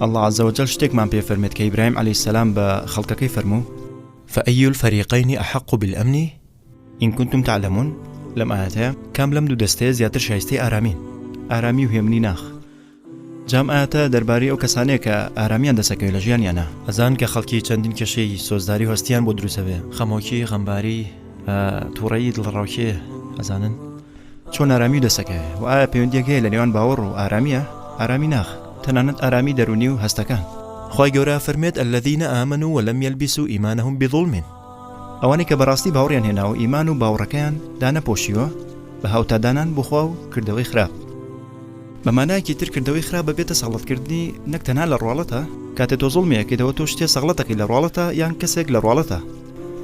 الله عز وجل شتێکمان پێ فەرمێت کە ئیبراهیم عەلەیهی سەلام بە خەڵکەکەی فەرموو فأي الفريقين أحق بالأمن إن كنتم تعلمون لەم ئاەتەیە کام لەم دوو دەستەیە زیاتر شایستەی ئارامین ئارامی و هێمنی ناخ جام ئاەتە دەربارەی ئەو کەسانەیە کە ئارامیان دەسەکەوێت لە ژیانیانە ئەزان کە خەڵکی چەندین کێشەی سۆزداری و هەستیان بۆ دروستەوێ خەمۆکی غەمباری تووڕەیی دڵڕاوکێ ئەزانن چۆن ئارامی دەسەکەوێت و ئایا پەیوەندیەک هەیە لە نێوان باوەڕ و ئارامیە ئارامی ناخ تەنانەت ئارامی دەرونی و هەستەکان خی گەورە فەرمێت الذين آمنوا ولم يلبسوا إيمانهم بظلم ئەوانەی کە بەڕاستی باوەڕیان هێنا و ئیمان و باوەڕەکەیان دانەپۆشیوە بە هاوتادانان بخوا و کردەوەی خراپ بە مانایەکی تر کردەوەی خراپ بەبێتە سەغڵەتکردنی نەک تەنها لە ڕواڵەتە کاتێ تۆ زوڵمێکێتەوە تۆ شتێ سەغڵەتەکەی لە ڕواڵەتە یان کەسێک لە ڕواڵەتە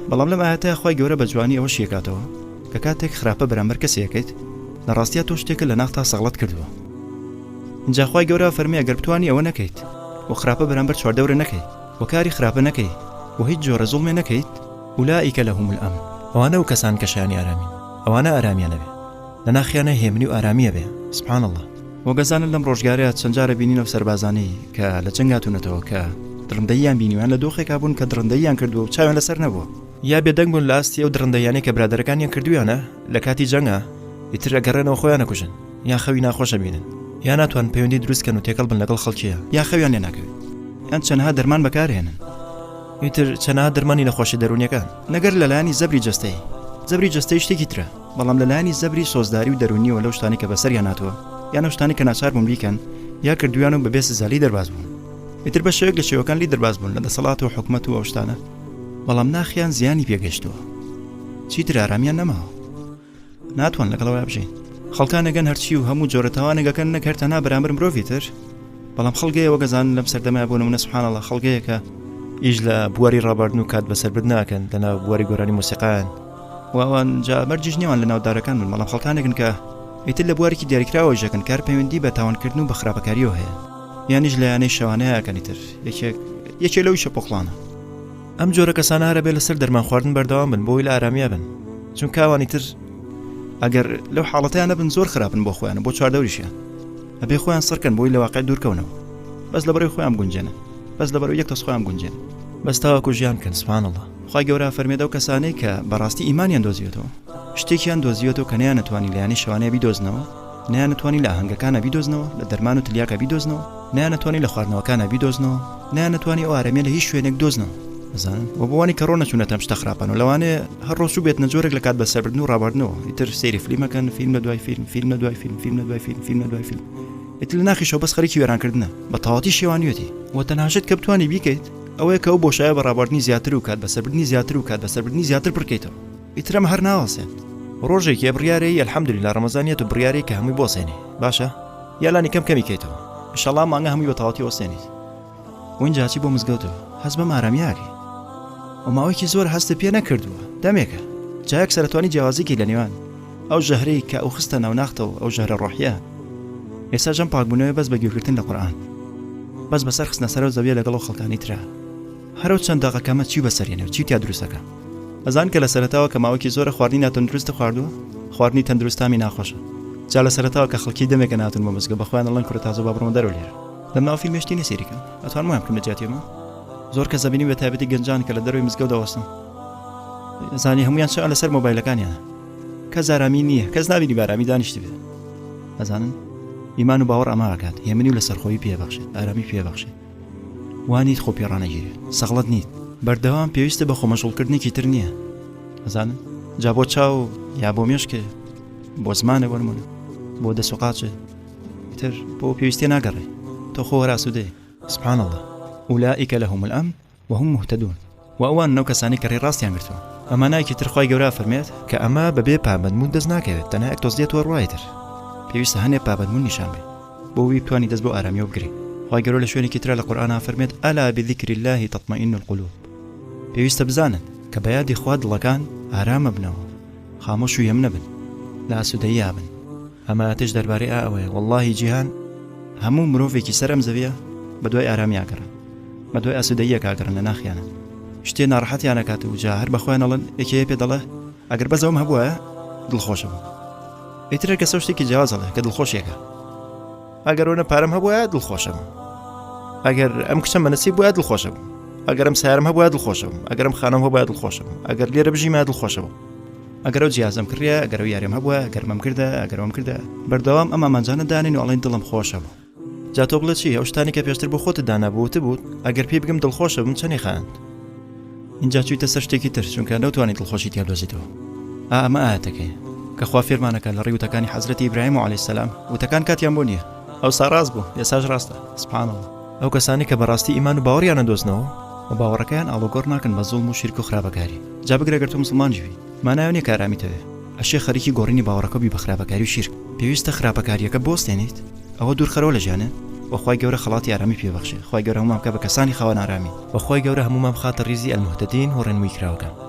بەڵام لەم ئاەتەیە خی گەورە بە جوانی ئەوە شیەکاتەوە کە کاتێک خراپە بەرامبەر کەسێکیت لە ڕاستیە تۆ شتێکە لە ناختا سەغڵەت کردووە اینجا خی گەورە فەرمی ئەگەر بتوانی ئەوە نەکەیت و خراپە بەرامبەر چواردەورە نەکەیت و کاری خراپە نەکەیت و هیچ جۆرە زوڵمێ نەکەیت أولئك لهم الأمن ئەوانە و کەسان کە شایانی ئارامین ئەوانە ئارامیانە بێ لە ناخیانە هێمنی و ئارامیە بێ سبحان الله وەگەزانن لەم ڕۆژگارەیە چەند جارە بینینەوە سەربازانەی کە لە جەنگاتونەتەوە کە درندەییان بینیوان لە دۆخێکا بوون کە درندەییان کردو و چاویان لەسەر نەبووە یا بێدەنگ بوون لە ئاستی ئەو درندەیانەی کە برادەرەکانیان کردویانە لە کاتی جەنگە ئیتر ئەگەڕێنەوە خۆیان نەکوژن یا خەوی ناخۆشە بینن یا ناتوان پەیوەندی دروستکەن و تێکەڵ بن لەگەڵ خەڵکیە یا خەویان لێ ناکەوێت یان چەندها دەرمان بەکارهێنن ئیتر چەندها دەرمانی نەخۆشی دەرونیەکان نەگەر لەلایانی زەبری جەستەی شتێکی ترە بەڵام لەلایانی زەبری سۆزداری و دەرونیەوە لەو شتانی کە بەسەریان هاتووە یان ئەو شتانی کە ناچار بوون بیکەن یا کردویان و بەبێ سزالی دەرباز بوون ئیتر بە شێوەیەک لە شێوەکان لی دەرباز بوون لە دەسەڵات و حکومەت و ئەو شتانە بەڵام ناخیان زیانی پێگەشتووە چیتر ئارامیان نەماوە ناتوان لەگەڵەوە بژین خەڵکان ئەگەن هەرچی و هەموو جۆرە تاوانێکەکەن نەک هەر تەنها بەرامبەر مرۆڤی تر بەڵام خەڵگەیە وەگەزان لەم سەردەمایە بۆ نمونە سوبحان الله خەڵگەیە کە ئیش لە بواری ڕابردن و کات بەسەربرد ناکەن لەناو بواری گۆرانی موسیقایان و ئەوان جا مەرجیش نێوان لە ناودارەکان بن بەڵام خەڵکانێکن کە ئیتر لە بوارێکی دیاریکراوە ژەکەن کار پەیوەندی بە تاوانکردن و بە خراپەکاریەوە هەیە یانیش لە یانەی شەوانەیەکەن ئیتر یەکێ لەویشە پۆخڵانە ئەم جۆرە کەسانە هەرە بێ لەسەر دەرمان خواردن بەردەوام بن بۆی لە ئارامیا بن چونکە ئەوانی تر ئەگەر لەو حاڵەتیانە بن زۆر خراپن بۆ خۆیان بۆ چواردەوریشیان ئەبێ خۆیان سڕکەن بۆی لە واقع دوورکەونەوە بەس لەبەرەوەی خۆیان بگونجێنن بەس لەبەرەوەی یەک دەست خۆیان بگونجێن بەس تاوەکو ژیان بکەن سوبحان الله خی گەورە فەرمێدە و کەسانەی کە بەڕاستی ئیمانیان دۆزیێتەوە شتێکیان دۆزیێتەوە کە نەیانەتوانی لە یانی شەوانەیە بیدۆزنەوە نەیانەتوانی لە ئاهەنگەکانە بیدۆزنەوە لە دەرمان و تلیاکە بیدۆزنەوە نەیانەتوانی لە خواردنەوەکانە بیدۆزنەوە نەیانەتوانی ئەو ئارەمیە لە هیچ شوێنێک دۆزنەوە بزانن و بۆوانی کە ڕۆ نەچوونەتەم شتە خراپەن و لەوانەیە هەر ڕۆژ بێتنە جۆرێک لە کات بەسەربردن و ڕابردنەوە ئیتر سەیری فیلمەکەن فیلم لە دوای فیلم لە دوای فیلم لە دوای فیلم لە دوای فیلم ئیتر لە ناخیشەوە بەس خەریکی وێرانکردنە بە تەواوەتی شێوانیەتی و تەنهاشت کە بتوانی بیکەیت ئەوەیە کە ئەو بۆشایە بە ڕابردنی زیاتر و کات بەسەربردنی زیاتر و کات بەسەربردنی زیاتر پڕکەیتەوە ئیتر ئەمە هەر ناوەسێت ڕۆژێکی بڕیارەی الحەمدولله ڕەمەزانیەت و بڕیارەی کە هەمووی بۆسێنی باشە یالانی کەم کەمیکەیتەوە ئینشەڵڵا مانگە هەمووی بە تەواوەتی وەسێنیت وینجا چی بۆ مزگەوتەوە هەست بەم ئارامیاکەی و ماوەیەکی زۆر هەستە پێ نەکردووە دەمێکە جایەک سەرەتوانی جیاوازیکی لە نێوان ئەو ژەهرەی کە ئەو خستە ناوناختەوە ئەو ژەهرە ڕۆحیە ئێستا ژەم پاکبوونەوەی بەس بە گوێگرتن لە قورئان بەس بەسەر خستنە سەر و زەویە لەگەڵ خەڵکانی ترە هەرو چەند داقەکەمە چی بەسەرێنێ و چی تیا دروستەکە ئەزان کە لە سەرەتاوە کە ماوەیەکی زۆرە خواردنی ناتەندروستە خواردووە خواردنی تەندروستامی ناخۆشە جا لە سەرەتاوە کە خەڵکی دەمێکە ناتون بە مزگە بەخۆیان دەڵێن کوڕە تازە با بڕۆمە دەرەوە لێرە لەم ناو فیلمێشتی نەسیریکەم ئەتوانم وام بکەم لە جیاتێمە زۆر کەس دەبینی بە تایبەتی گەنجان کە لە دەروی مزگەوت دەوەستن زانی هەمویان شەوان لەسەر مۆبایلەکانیانە کەس ئارامی نییە کەس نابینی بارامی دانیشتی بێت ئەزانن ئیمان و باوەڕ ئەمە ئاکات هێمنی و لەسەرخۆیی پێبەخشێت ئارامی پێبەخشێت وانیت خۆپێڕانەگیرێت سەغڵەت نیت بەردەوام پێویستە بە خۆمەشغوڵکردنێکی تر نییە ئەزانن جا بۆ چاو یا بۆ مێشکێ بۆ زمانە بۆ نمونە بۆ دەسوقاچێ تر بۆ پێویستی ناگەڕێ تۆ خۆ وەراسوودەی سبحان الله أولئك لهم الأمن وهم مهتدون وأوان نو کەسانی کە ڕێڕاستیان گرتووە ئەمانایکی تر خی گەورە فەرمێت کە ئەمە بەبێ پابەندمون دەست ناکەوێت تەنها ئەک دۆزیێتەوە ڕوایتر پێویستە هەنێ پابەندمون نیشان بێ بۆ وی بتوانی دەست بۆ ئارامیەوە بگری خی گەورە لە شوێنێکی ترە لە قورئانە فەرمێت ئەلا بذکر الله تطمئن القلوب پێویستە بزانن کە بە یادی خوا دڵەکان ئارامە بنەوە خامۆش و یەم نەبن لە ئاسوودەیی بن ئەمەتش دەربارەی ئەوەیە واللهی جیهان هەموو مرۆڤێکی سەرم زەویە بە دوای ئارامی ئاگەڕن بە دوای ئاسوودەییە کاگەڕن لە ناخیانە شتێ ناڕەحەتیان نەکات و جا هەر بەخۆیان ئەڵێن یەکێ پێ دەڵێ ئەگەر بەزەوم هەبووە دڵخۆشە بوو ئیتر کەسە شتێکی جیاواز ئەڵێ کە دڵخۆشیەکە ئەگەر وەنە پارەم هەبووە دڵخۆشە بوو ئەگەر ئەم کچەم بەنسیب بۆیە دڵخۆشە بوو، ئەگەر ئەم سیارم هەبووە دڵخۆشە بووم، ئەگەر ئەم خانەم هەبووە دڵخۆشە بووم، ئەگەر لێرە بژیمە دڵخۆشە بووم، ئەگەر ئەو جیازم کڕیە، ئەگەر ئەو یاریم هەبووە، ئەگەر مەم کردە، ئەگەر ئەوم کردە، بەردەوام ئەم ئامانجانە دانین و ئەڵێن دڵم خۆشە بوو. جا تۆ بڵێ چی؟ ئەو شتانی کە پێشتر بۆ خۆتت دانابووت بوو، ئەگەر پێی بگەم دڵخۆشە بووم چەندی خایاند. اینجا چوویتە سەر شتێکی تر، چونکە نەوتوانیت دڵخۆشی تیا بدۆزیتەوە. ئەمە ئاەتەکەی کە خوا فێرمانەکە لە ڕێی وتەکانی حەزرەتی ئیبراهیم عەلەیهی سەلام، وتەکان کاتیان بۆ نییە. ئەو ساڕاست بوو، ئێساش ڕاستە. سوبحان الله. ئەو کەسانی کە بەڕاستی ئیمان و باوەڕیان نەدۆزنەوە و باوەڕەکەیان ئاڵوگۆڕ ناکەن بە زوڵم و شیرک و خراپەکاری. جا بگرە گەر تۆ موسڵمانیش بی، مانایەوە نییە کە ئارامیت هەبێ. ئەشێ خەریکی گۆڕینی باوەڕەکە بی بە خراپەکاری و شیرک. پێویستە خراپەکاریەکە بۆستێنیت، ئەوە دوورخەرەوە لە ژیانە، وەخوای گەورە خەڵاتی ئارامی پێبەخشێ. خوای گەورە هەمومان بکە بە کەسانی خاوەن ئارامی، وەخوای گەورە هەمومان بخاتە ڕیزی ئەلموهتەدین و ڕێنمووی کراوەکان.